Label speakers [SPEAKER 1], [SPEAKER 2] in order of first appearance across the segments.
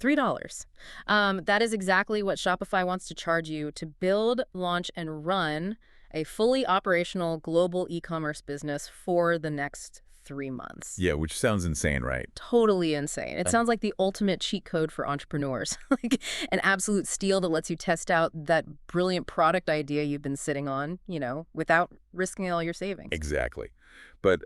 [SPEAKER 1] $3. That is exactly what Shopify wants to charge you to build, launch, and run a fully operational global e-commerce business for the next 3 months.
[SPEAKER 2] Yeah, which sounds insane, right?
[SPEAKER 1] Totally insane. It sounds like the ultimate cheat code for entrepreneurs. Like an absolute steal that lets you test out that brilliant product idea you've been sitting on, without risking all your savings.
[SPEAKER 2] Exactly. But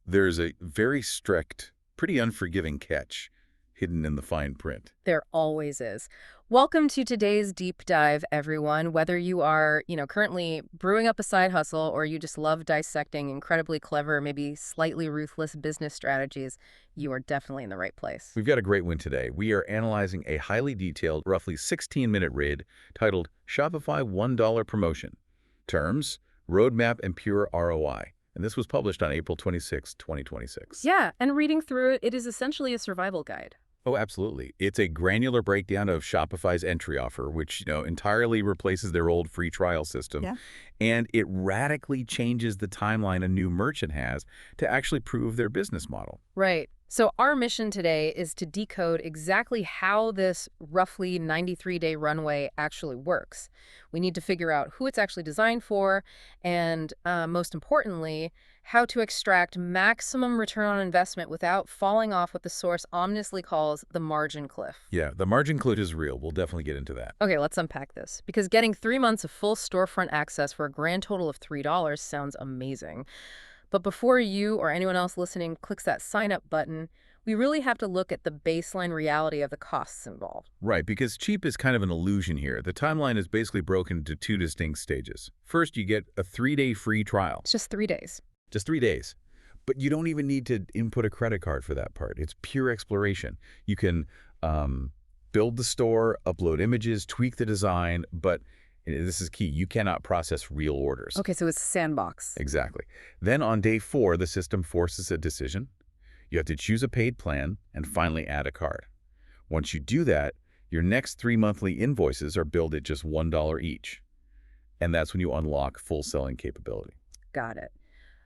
[SPEAKER 2] there's a very strict, pretty unforgiving catch hidden in the fine print.
[SPEAKER 1] There always is. Welcome to today's deep dive, everyone. Whether you are, currently brewing up a side hustle or you just love dissecting incredibly clever, maybe slightly ruthless business strategies, you are definitely in the right place.
[SPEAKER 2] We've got a great one today. We are analyzing a highly detailed, roughly 16-minute read titled Shopify $1 Promotion. Terms, Roadmap, and Pure ROI. And this was published on April 26, 2026.
[SPEAKER 1] Yeah, and reading through it, it is essentially a survival guide.
[SPEAKER 2] Oh, absolutely. It's a granular breakdown of Shopify's entry offer, which, entirely replaces their old free trial system.
[SPEAKER 1] Yeah.
[SPEAKER 2] And it radically changes the timeline a new merchant has to actually prove their business model.
[SPEAKER 1] Right. So our mission today is to decode exactly how this roughly 93-day runway actually works. We need to figure out who it's actually designed for and, most importantly, how to extract maximum return on investment without falling off what the source ominously calls the margin cliff.
[SPEAKER 2] Yeah, the margin cliff is real. We'll definitely get into that.
[SPEAKER 1] Okay, let's unpack this. Because getting 3 months of full storefront access for a grand total of $3 sounds amazing. But before you or anyone else listening clicks that sign up button, we really have to look at the baseline reality of the costs involved.
[SPEAKER 2] Right, because cheap is kind of an illusion here. The timeline is basically broken into two distinct stages. First, you get a 3-day free trial.
[SPEAKER 1] It's just 3 days.
[SPEAKER 2] Just 3 days. But you don't even need to input a credit card for that part. It's pure exploration. You can build the store, upload images, tweak the design, but this is key. You cannot process real orders.
[SPEAKER 1] Okay, so it's sandbox.
[SPEAKER 2] Exactly. Then on day 4, the system forces a decision. You have to choose a paid plan and finally add a card. Once you do that, your next 3 monthly invoices are billed at just $1 each. And that's when you unlock full selling capability.
[SPEAKER 1] Got it.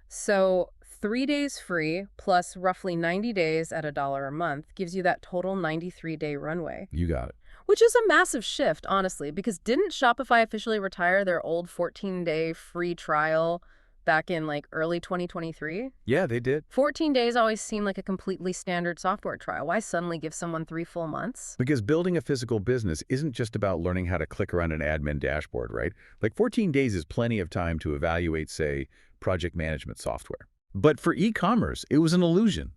[SPEAKER 1] So 3 days free plus roughly 90 days at $1 a month gives you that total 93-day runway.
[SPEAKER 2] You got it.
[SPEAKER 1] Which is a massive shift, honestly, because didn't Shopify officially retire their old 14-day free trial back in early 2023?
[SPEAKER 2] Yeah, they did.
[SPEAKER 1] 14 days always seemed like a completely standard software trial. Why suddenly give someone 3 full months?
[SPEAKER 2] Because building a physical business isn't just about learning how to click around an admin dashboard, right? 14 days is plenty of time to evaluate, say, project management software. But for e-commerce, it was an illusion.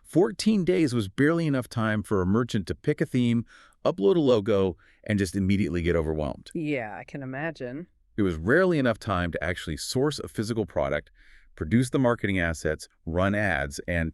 [SPEAKER 2] 14 days was barely enough time for a merchant to pick a theme, upload a logo, and just immediately get overwhelmed.
[SPEAKER 1] Yeah, I can imagine.
[SPEAKER 2] It was rarely enough time to actually source a physical product, produce the marketing assets, run ads, and,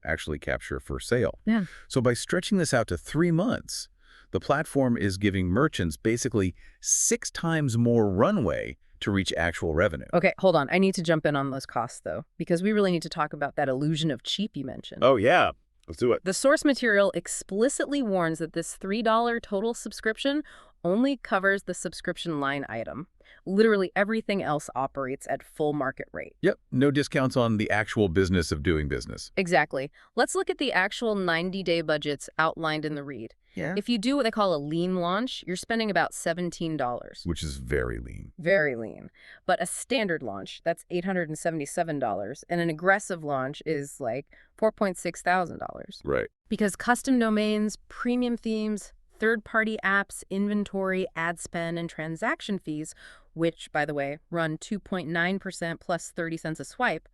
[SPEAKER 2] actually capture a first sale.
[SPEAKER 1] Yeah.
[SPEAKER 2] So by stretching this out to 3 months, the platform is giving merchants basically 6 times more runway to reach actual revenue.
[SPEAKER 1] Okay, hold on. I need to jump in on those costs, though, because we really need to talk about that illusion of cheap you mentioned.
[SPEAKER 2] Oh, yeah. Let's do it.
[SPEAKER 1] The source material explicitly warns that this $3 total subscription only covers the subscription line item. Literally everything else operates at full market rate.
[SPEAKER 2] Yep. No discounts on the actual business of doing business.
[SPEAKER 1] Exactly. Let's look at the actual 90-day budgets outlined in the read.
[SPEAKER 2] Yeah.
[SPEAKER 1] If you do what they call a lean launch, you're spending about $17.
[SPEAKER 2] Which is very lean.
[SPEAKER 1] Very lean. But a standard launch, that's $877, and an aggressive launch is $4,600.
[SPEAKER 2] Right.
[SPEAKER 1] Because custom domains, premium themes, third-party apps, inventory, ad spend, and transaction fees, which, by the way, run 2.9% plus 30 cents a swipe,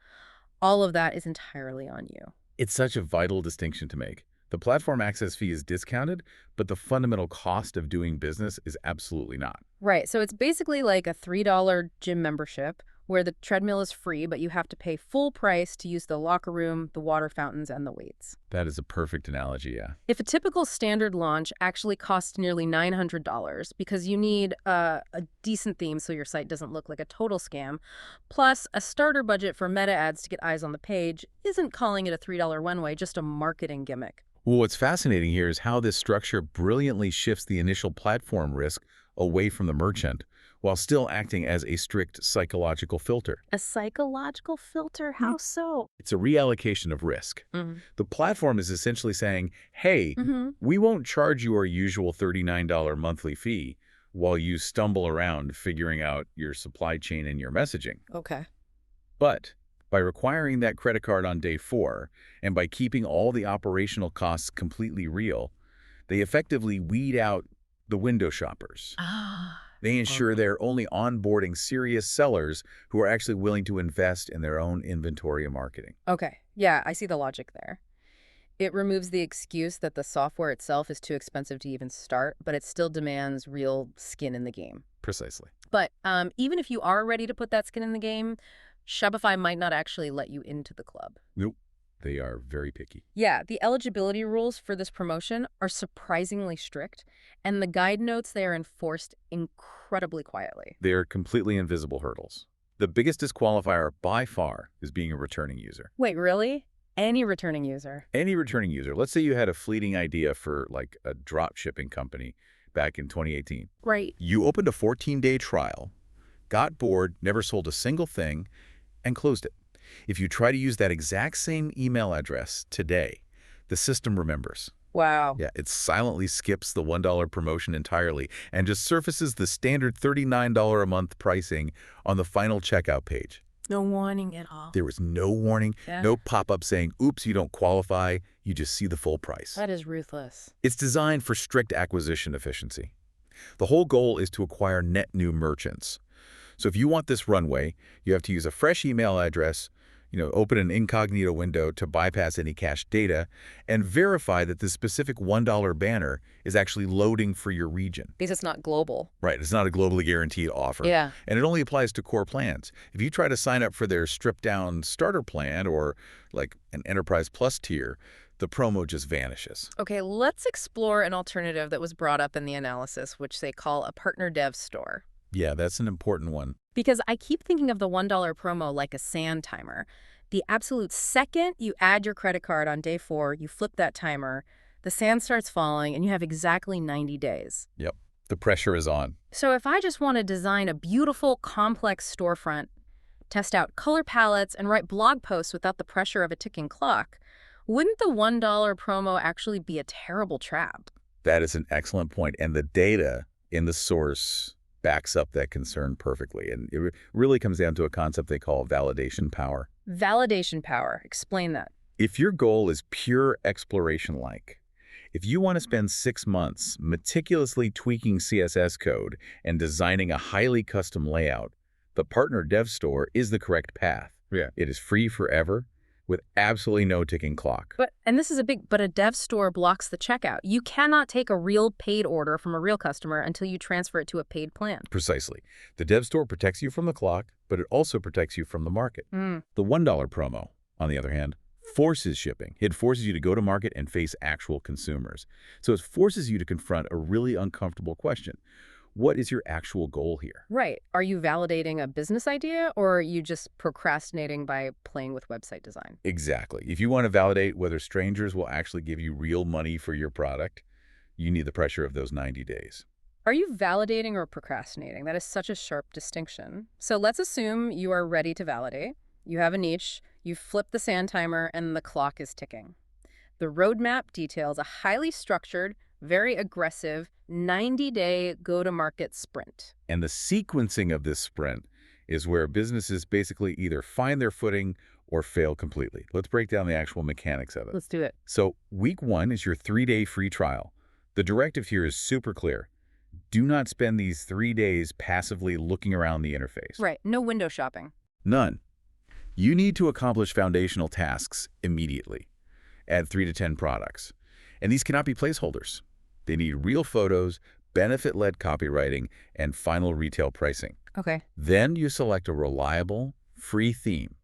[SPEAKER 1] all of that is entirely on you.
[SPEAKER 2] It's such a vital distinction to make. The platform access fee is discounted, but the fundamental cost of doing business is absolutely not.
[SPEAKER 1] Right. So it's basically like a $3 gym membership where the treadmill is free, but you have to pay full price to use the locker room, the water fountains, and the weights.
[SPEAKER 2] That is a perfect analogy, yeah.
[SPEAKER 1] If a typical standard launch actually costs nearly $900 because you need a decent theme so your site doesn't look like a total scam, plus a starter budget for meta ads to get eyes on the page, isn't calling it a $3 runway, just a marketing gimmick.
[SPEAKER 2] Well, what's fascinating here is how this structure brilliantly shifts the initial platform risk away from the merchant, while still acting as a strict psychological filter.
[SPEAKER 1] A psychological filter? How so?
[SPEAKER 2] It's a reallocation of risk.
[SPEAKER 1] Mm.
[SPEAKER 2] The platform is essentially saying, hey, we won't charge you our usual $39 monthly fee while you stumble around figuring out your supply chain and your messaging.
[SPEAKER 1] Okay.
[SPEAKER 2] But by requiring that credit card on day 4 and by keeping all the operational costs completely real, they effectively weed out the window shoppers.
[SPEAKER 1] Ah.
[SPEAKER 2] They ensure
[SPEAKER 1] Okay.
[SPEAKER 2] they're only onboarding serious sellers who are actually willing to invest in their own inventory and marketing.
[SPEAKER 1] Okay. Yeah, I see the logic there. It removes the excuse that the software itself is too expensive to even start, but it still demands real skin in the game.
[SPEAKER 2] Precisely.
[SPEAKER 1] But even if you are ready to put that skin in the game, Shopify might not actually let you into the club.
[SPEAKER 2] Nope. They are very picky.
[SPEAKER 1] Yeah, the eligibility rules for this promotion are surprisingly strict, and the guide notes they are enforced incredibly quietly.
[SPEAKER 2] They are completely invisible hurdles. The biggest disqualifier by far is being a returning user.
[SPEAKER 1] Wait, really? Any returning user?
[SPEAKER 2] Any returning user, let's say you had a fleeting idea for like a drop shipping company back in 2018.
[SPEAKER 1] Right.
[SPEAKER 2] You opened a 14-day trial, got bored, never sold a single thing, and closed it. If you try to use that exact same email address today, the system remembers.
[SPEAKER 1] Wow.
[SPEAKER 2] Yeah, it silently skips the $1 promotion entirely and just surfaces the standard $39 a month pricing on the final checkout page.
[SPEAKER 1] No warning at all.
[SPEAKER 2] There was no warning,
[SPEAKER 1] Yeah.
[SPEAKER 2] no pop-up saying, oops, you don't qualify. You just see the full price.
[SPEAKER 1] That is ruthless.
[SPEAKER 2] It's designed for strict acquisition efficiency. The whole goal is to acquire net new merchants. So if you want this runway, you have to use a fresh email address, open an incognito window to bypass any cached data, and verify that the specific $1 banner is actually loading for your region.
[SPEAKER 1] Because it's not global.
[SPEAKER 2] Right, it's not a globally guaranteed offer.
[SPEAKER 1] Yeah.
[SPEAKER 2] And it only applies to core plans. If you try to sign up for their stripped-down starter plan or like an Enterprise Plus tier, the promo just vanishes.
[SPEAKER 1] Okay, let's explore an alternative that was brought up in the analysis, which they call a partner dev store.
[SPEAKER 2] Yeah, that's an important one.
[SPEAKER 1] Because I keep thinking of the $1 promo like a sand timer. The absolute second you add your credit card on day 4, you flip that timer, the sand starts falling, and you have exactly 90 days.
[SPEAKER 2] Yep, the pressure is on.
[SPEAKER 1] So if I just want to design a beautiful, complex storefront, test out color palettes, and write blog posts without the pressure of a ticking clock, wouldn't the $1 promo actually be a terrible trap?
[SPEAKER 2] That is an excellent point, and the data in the source backs up that concern perfectly. And it really comes down to a concept they call validation power.
[SPEAKER 1] Validation power. Explain that.
[SPEAKER 2] If your goal is pure exploration-like, if you want to spend 6 months meticulously tweaking CSS code and designing a highly custom layout, the Partner Dev Store is the correct path. Yeah. It is free forever with absolutely no ticking clock.
[SPEAKER 1] But a dev store blocks the checkout. You cannot take a real paid order from a real customer until you transfer it to a paid plan.
[SPEAKER 2] Precisely. The Dev Store protects you from the clock, but it also protects you from the market. The $1 promo, on the other hand, forces shipping. It forces you to go to market and face actual consumers. So it forces you to confront a really uncomfortable question. What is your actual goal here?
[SPEAKER 1] Right. Are you validating a business idea, or are you just procrastinating by playing with website design?
[SPEAKER 2] Exactly. If you want to validate whether strangers will actually give you real money for your product, you need the pressure of those 90 days.
[SPEAKER 1] Are you validating or procrastinating? That is such a sharp distinction. So let's assume you are ready to validate. You have a niche, you flip the sand timer, and the clock is ticking. The roadmap details a highly structured, very aggressive 90-day go-to-market sprint.
[SPEAKER 2] And the sequencing of this sprint is where businesses basically either find their footing or fail completely. Let's break down the actual mechanics of it.
[SPEAKER 1] Let's do it.
[SPEAKER 2] So week 1 is your 3-day free trial. The directive here is super clear. Do not spend these 3 days passively looking around the interface.
[SPEAKER 1] Right. No window shopping.
[SPEAKER 2] None. You need to accomplish foundational tasks immediately. Add 3 to 10 products. And these cannot be placeholders. They need real photos, benefit-led copywriting, and final retail pricing.
[SPEAKER 1] Okay.
[SPEAKER 2] Then you select a reliable, free theme.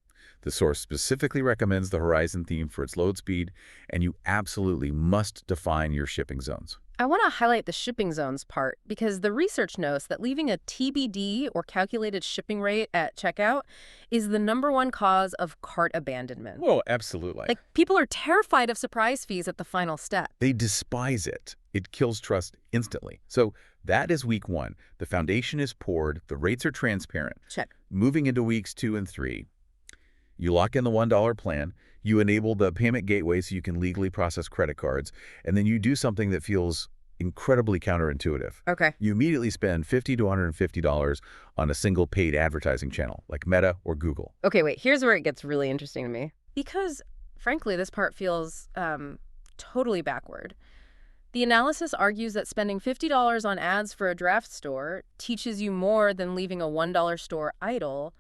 [SPEAKER 2] The source specifically recommends the Horizon theme for its load speed, and you absolutely must define your shipping zones.
[SPEAKER 1] I want to highlight the shipping zones part because the research notes that leaving a TBD or calculated shipping rate at checkout is the #1 cause of cart abandonment.
[SPEAKER 2] Oh, absolutely.
[SPEAKER 1] Like, people are terrified of surprise fees at the final step.
[SPEAKER 2] They despise it. It kills trust instantly. So that is week 1. The foundation is poured. The rates are transparent.
[SPEAKER 1] Check.
[SPEAKER 2] Moving into weeks 2 and 3, you lock in the $1 plan. You enable the payment gateway so you can legally process credit cards. And then you do something that feels incredibly counterintuitive.
[SPEAKER 1] Okay.
[SPEAKER 2] You immediately spend $50 to $150 on a single paid advertising channel like Meta or Google.
[SPEAKER 1] Okay, wait, here's where it gets really interesting to me. Because, frankly, this part feels totally backward. The analysis argues that spending $50 on ads for a draft store teaches you more than leaving a $1 store idle.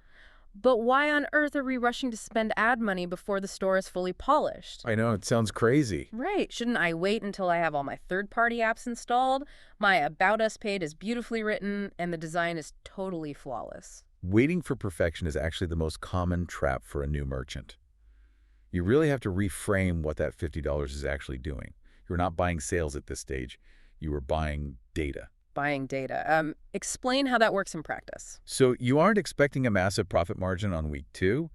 [SPEAKER 1] But why on earth are we rushing to spend ad money before the store is fully polished?
[SPEAKER 2] I know, it sounds crazy.
[SPEAKER 1] Right. Shouldn't I wait until I have all my third-party apps installed, my About Us page is beautifully written, and the design is totally flawless?
[SPEAKER 2] Waiting for perfection is actually the most common trap for a new merchant. You really have to reframe what that $50 is actually doing. You're not buying sales at this stage. You are buying data.
[SPEAKER 1] Buying data. Explain how that works in practice.
[SPEAKER 2] So you aren't expecting a massive profit margin on week 2.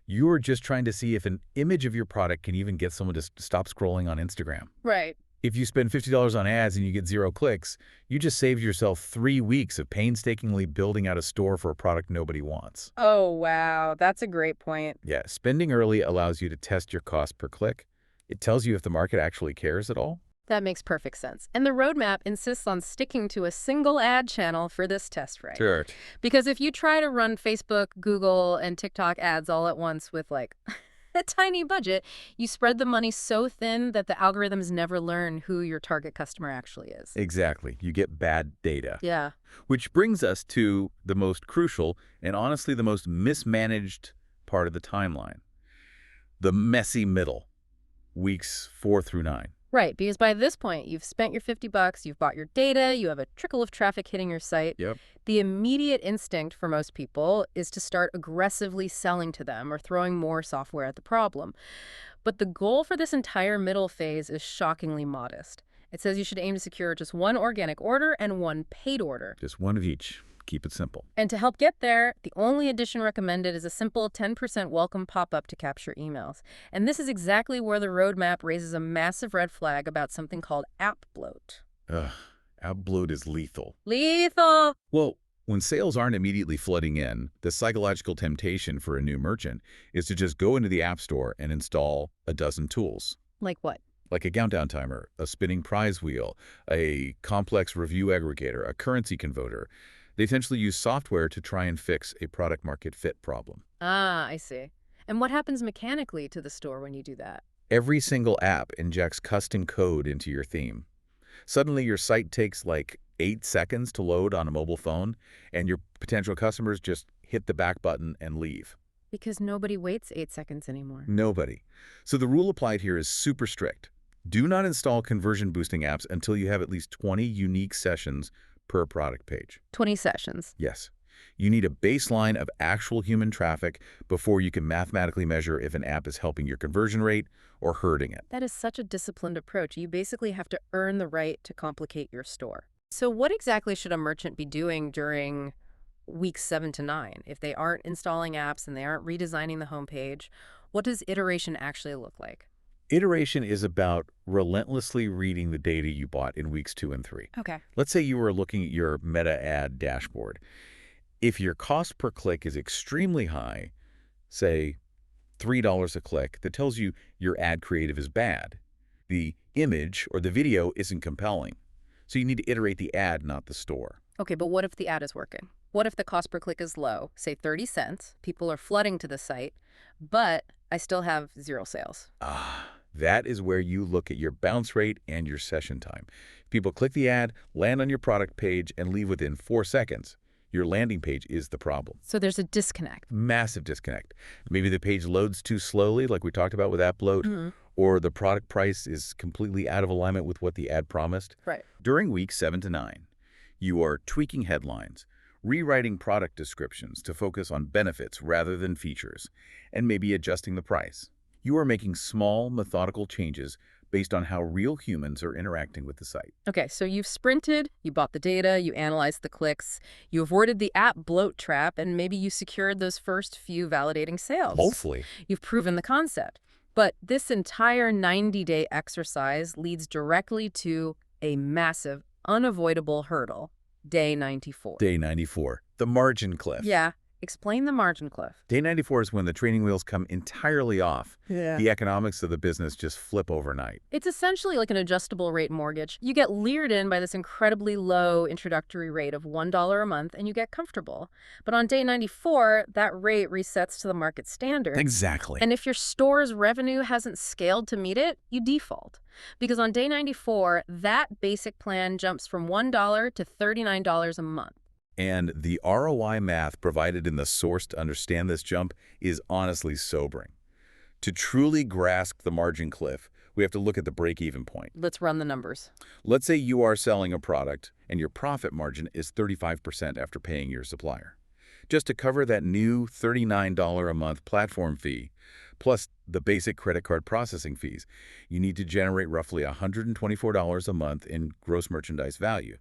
[SPEAKER 2] You are just trying to see if an image of your product can even get someone to stop scrolling on Instagram.
[SPEAKER 1] Right.
[SPEAKER 2] If you spend $50 on ads and you get 0 clicks, you just saved yourself 3 weeks of painstakingly building out a store for a product nobody wants.
[SPEAKER 1] Oh, wow. That's a great point.
[SPEAKER 2] Yeah, spending early allows you to test your cost per click. It tells you if the market actually cares at all.
[SPEAKER 1] That makes perfect sense. And the roadmap insists on sticking to a single ad channel for this test, right?
[SPEAKER 2] Sure.
[SPEAKER 1] Because if you try to run Facebook, Google, and TikTok ads all at once with, like, a tiny budget, you spread the money so thin that the algorithms never learn who your target customer actually is.
[SPEAKER 2] Exactly. You get bad data.
[SPEAKER 1] Yeah.
[SPEAKER 2] Which brings us to the most crucial and honestly the most mismanaged part of the timeline. The messy middle, weeks 4 through 9.
[SPEAKER 1] Right, because by this point, you've spent your $50, you've bought your data, you have a trickle of traffic hitting your site.
[SPEAKER 2] Yep.
[SPEAKER 1] The immediate instinct for most people is to start aggressively selling to them or throwing more software at the problem. But the goal for this entire middle phase is shockingly modest. It says you should aim to secure just 1 organic order and 1 paid order.
[SPEAKER 2] Just one of each. Keep it simple.
[SPEAKER 1] And to help get there, the only addition recommended is a simple 10% welcome pop-up to capture emails. And this is exactly where the roadmap raises a massive red flag about something called app bloat.
[SPEAKER 2] Ugh, app bloat is lethal.
[SPEAKER 1] Lethal!
[SPEAKER 2] Well, when sales aren't immediately flooding in, the psychological temptation for a new merchant is to just go into the App Store and install a dozen tools.
[SPEAKER 1] Like what?
[SPEAKER 2] Like a countdown timer, a spinning prize wheel, a complex review aggregator, a currency converter. They essentially use software to try and fix a product-market fit problem.
[SPEAKER 1] Ah, I see. And what happens mechanically to the store when you do that?
[SPEAKER 2] Every single app injects custom code into your theme. Suddenly, your site takes like 8 seconds to load on a mobile phone, and your potential customers just hit the back button and leave.
[SPEAKER 1] Because nobody waits 8 seconds anymore.
[SPEAKER 2] Nobody. So the rule applied here is super strict. Do not install conversion-boosting apps until you have at least 20 unique sessions per product page.
[SPEAKER 1] 20 sessions.
[SPEAKER 2] Yes. You need a baseline of actual human traffic before you can mathematically measure if an app is helping your conversion rate or hurting it.
[SPEAKER 1] That is such a disciplined approach. You basically have to earn the right to complicate your store. So what exactly should a merchant be doing during weeks 7 to 9? If they aren't installing apps and they aren't redesigning the homepage, what does iteration actually look like?
[SPEAKER 2] Iteration is about relentlessly reading the data you bought in weeks 2 and 3.
[SPEAKER 1] Okay.
[SPEAKER 2] Let's say you were looking at your Meta ad dashboard. If your cost per click is extremely high, say $3 a click, that tells you your ad creative is bad. The image or the video isn't compelling. So you need to iterate the ad, not the store.
[SPEAKER 1] Okay, but what if the ad is working? What if the cost per click is low, say 30 cents, people are flooding to the site, but I still have 0 sales?
[SPEAKER 2] That is where you look at your bounce rate and your session time. People click the ad, land on your product page, and leave within 4 seconds. Your landing page is the problem.
[SPEAKER 1] So there's a disconnect.
[SPEAKER 2] Massive disconnect. Maybe the page loads too slowly, like we talked about with app bloat, or the product price is completely out of alignment with what the ad promised.
[SPEAKER 1] Right.
[SPEAKER 2] During weeks 7 to 9, you are tweaking headlines, rewriting product descriptions to focus on benefits rather than features, and maybe adjusting the price. You are making small, methodical changes, based on how real humans are interacting with the site.
[SPEAKER 1] Okay, so you've sprinted, you bought the data, you analyzed the clicks, you avoided the app bloat trap, and maybe you secured those first few validating sales.
[SPEAKER 2] Hopefully.
[SPEAKER 1] You've proven the concept. But this entire 90-day exercise leads directly to a massive, unavoidable hurdle, day 94.
[SPEAKER 2] Day 94, the margin cliff.
[SPEAKER 1] Yeah, explain the margin cliff.
[SPEAKER 2] Day 94 is when the training wheels come entirely off.
[SPEAKER 1] Yeah.
[SPEAKER 2] The economics of the business just flip overnight.
[SPEAKER 1] It's essentially like an adjustable rate mortgage. You get lured in by this incredibly low introductory rate of $1 a month and you get comfortable. But on day 94, that rate resets to the market standard.
[SPEAKER 2] Exactly.
[SPEAKER 1] And if your store's revenue hasn't scaled to meet it, you default. Because on day 94, that basic plan jumps from $1 to $39 a month.
[SPEAKER 2] And the ROI math provided in the source to understand this jump is honestly sobering. To truly grasp the margin cliff, we have to look at the break-even point.
[SPEAKER 1] Let's run the numbers.
[SPEAKER 2] Let's say you are selling a product and your profit margin is 35% after paying your supplier. Just to cover that new $39 a month platform fee, plus the basic credit card processing fees, you need to generate roughly $124 a month in gross merchandise value,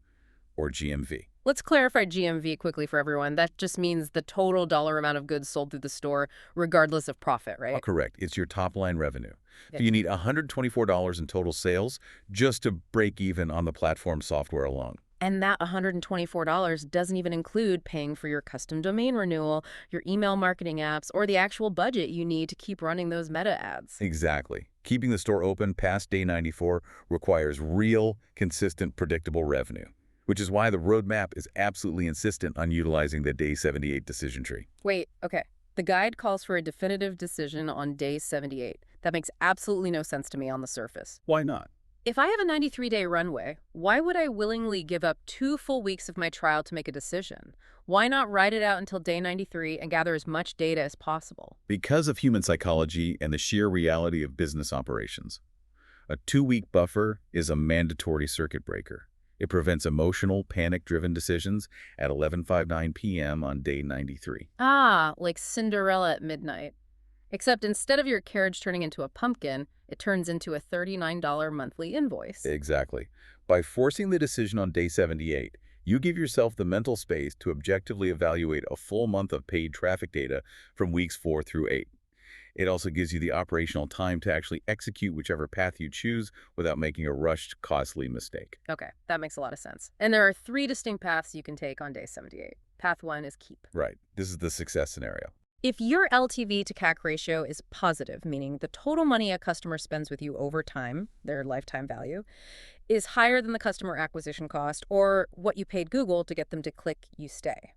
[SPEAKER 2] or GMV.
[SPEAKER 1] Let's clarify GMV quickly for everyone. That just means the total dollar amount of goods sold through the store, regardless of profit, right?
[SPEAKER 2] Correct. It's your top-line revenue.
[SPEAKER 1] Okay.
[SPEAKER 2] So you need $124 in total sales just to break even on the platform software alone.
[SPEAKER 1] And that $124 doesn't even include paying for your custom domain renewal, your email marketing apps, or the actual budget you need to keep running those meta ads.
[SPEAKER 2] Exactly. Keeping the store open past day 94 requires real, consistent, predictable revenue, which is why the roadmap is absolutely insistent on utilizing the day 78 decision tree.
[SPEAKER 1] Wait, okay. The guide calls for a definitive decision on day 78. That makes absolutely no sense to me on the surface.
[SPEAKER 2] Why not?
[SPEAKER 1] If I have a 93-day runway, why would I willingly give up 2 full weeks of my trial to make a decision? Why not ride it out until day 93 and gather as much data as possible?
[SPEAKER 2] Because of human psychology and the sheer reality of business operations. A 2-week buffer is a mandatory circuit breaker. It prevents emotional, panic-driven decisions at 11:59 p.m. on day 93.
[SPEAKER 1] Ah, like Cinderella at midnight. Except instead of your carriage turning into a pumpkin, it turns into a $39 monthly invoice.
[SPEAKER 2] Exactly. By forcing the decision on day 78, you give yourself the mental space to objectively evaluate a full month of paid traffic data from weeks 4 through 8. It also gives you the operational time to actually execute whichever path you choose without making a rushed, costly mistake.
[SPEAKER 1] Okay, that makes a lot of sense. And there are 3 distinct paths you can take on day 78. Path 1 is keep.
[SPEAKER 2] Right. This is the success scenario.
[SPEAKER 1] If your LTV to CAC ratio is positive, meaning the total money a customer spends with you over time, their lifetime value, is higher than the customer acquisition cost or what you paid Google to get them to click you stay.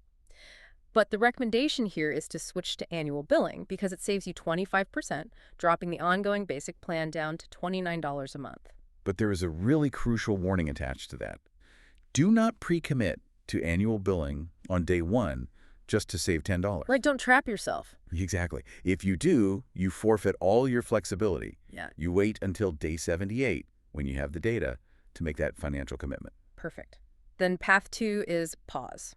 [SPEAKER 1] But the recommendation here is to switch to annual billing because it saves you 25%, dropping the ongoing basic plan down to $29 a month.
[SPEAKER 2] But there is a really crucial warning attached to that. Do not pre-commit to annual billing on day 1 just to save $10.
[SPEAKER 1] Like, don't trap yourself.
[SPEAKER 2] Exactly. If you do, you forfeit all your flexibility.
[SPEAKER 1] Yeah.
[SPEAKER 2] You wait until day 78, when you have the data, to make that financial commitment.
[SPEAKER 1] Perfect. Then path 2 is pause.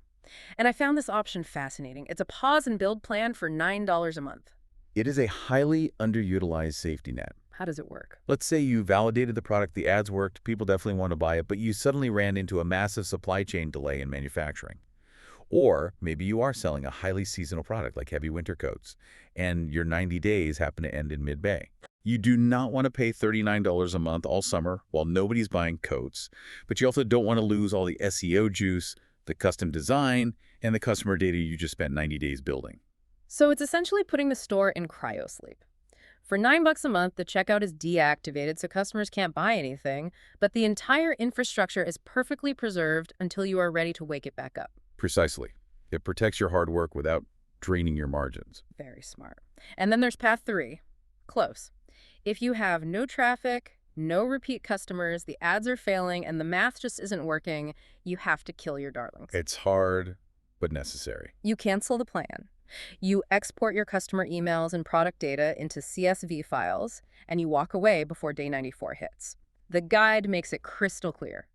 [SPEAKER 1] And I found this option fascinating. It's a pause and build plan for $9 a month.
[SPEAKER 2] It is a highly underutilized safety net.
[SPEAKER 1] How does it work?
[SPEAKER 2] Let's say you validated the product, the ads worked, people definitely want to buy it, but you suddenly ran into a massive supply chain delay in manufacturing. Or maybe you are selling a highly seasonal product like heavy winter coats, and your 90 days happen to end in mid-May. You do not want to pay $39 a month all summer while nobody's buying coats, but you also don't want to lose all the SEO juice, the custom design, and the customer data you just spent 90 days building.
[SPEAKER 1] So it's essentially putting the store in cryosleep. For $9 a month, the checkout is deactivated so customers can't buy anything, but the entire infrastructure is perfectly preserved until you are ready to wake it back up.
[SPEAKER 2] Precisely. It protects your hard work without draining your margins.
[SPEAKER 1] Very smart. And then there's path 3, close. If you have no traffic, no repeat customers, the ads are failing, and the math just isn't working, you have to kill your darlings.
[SPEAKER 2] It's hard, but necessary.
[SPEAKER 1] You cancel the plan. You export your customer emails and product data into CSV files, and you walk away before day 94 hits. The guide makes it crystal clear.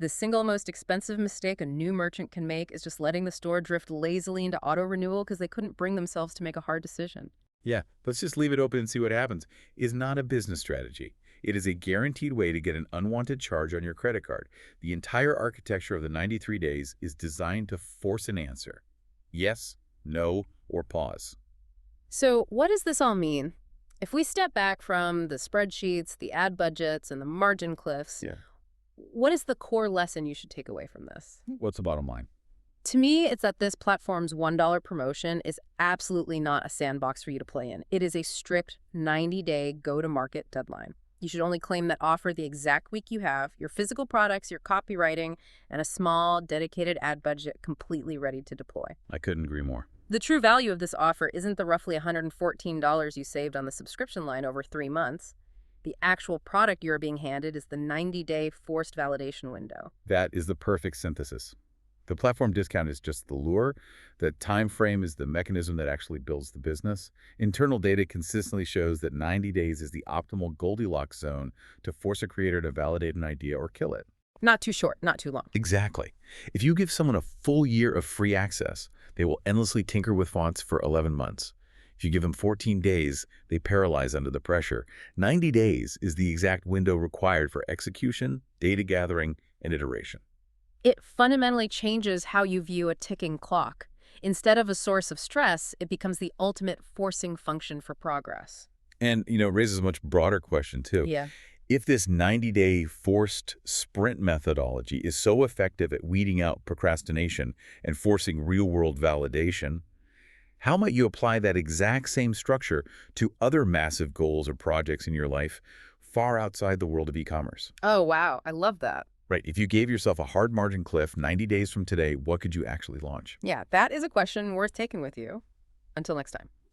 [SPEAKER 1] The single most expensive mistake a new merchant can make is just letting the store drift lazily into auto-renewal because they couldn't bring themselves to make a hard decision.
[SPEAKER 2] Yeah, let's just leave it open and see what happens is not a business strategy. It is a guaranteed way to get an unwanted charge on your credit card. The entire architecture of the 93 days is designed to force an answer. Yes, no, or pause.
[SPEAKER 1] So what does this all mean? If we step back from the spreadsheets, the ad budgets, and the margin cliffs,
[SPEAKER 2] Yeah.
[SPEAKER 1] what is the core lesson you should take away from this?
[SPEAKER 2] What's the bottom line?
[SPEAKER 1] To me, it's that this platform's $1 promotion is absolutely not a sandbox for you to play in. It is a strict 90-day go-to-market deadline. You should only claim that offer the exact week you have, your physical products, your copywriting, and a small, dedicated ad budget completely ready to deploy.
[SPEAKER 2] I couldn't agree more.
[SPEAKER 1] The true value of this offer isn't the roughly $114 you saved on the subscription line over 3 months. The actual product you're being handed is the 90-day forced validation window.
[SPEAKER 2] That is the perfect synthesis. The platform discount is just the lure. The time frame is the mechanism that actually builds the business. Internal data consistently shows that 90 days is the optimal Goldilocks zone to force a creator to validate an idea or kill it.
[SPEAKER 1] Not too short, not too long.
[SPEAKER 2] Exactly. If you give someone a full year of free access, they will endlessly tinker with fonts for 11 months. If you give them 14 days, they paralyze under the pressure. 90 days is the exact window required for execution, data gathering, and iteration.
[SPEAKER 1] It fundamentally changes how you view a ticking clock. Instead of a source of stress, it becomes the ultimate forcing function for progress.
[SPEAKER 2] And, it raises a much broader question, too.
[SPEAKER 1] Yeah.
[SPEAKER 2] If this 90-day forced sprint methodology is so effective at weeding out procrastination and forcing real-world validation, how might you apply that exact same structure to other massive goals or projects in your life far outside the world of e-commerce?
[SPEAKER 1] Oh, wow. I love that.
[SPEAKER 2] Right. If you gave yourself a hard margin cliff 90 days from today, what could you actually launch?
[SPEAKER 1] Yeah, that is a question worth taking with you. Until next time.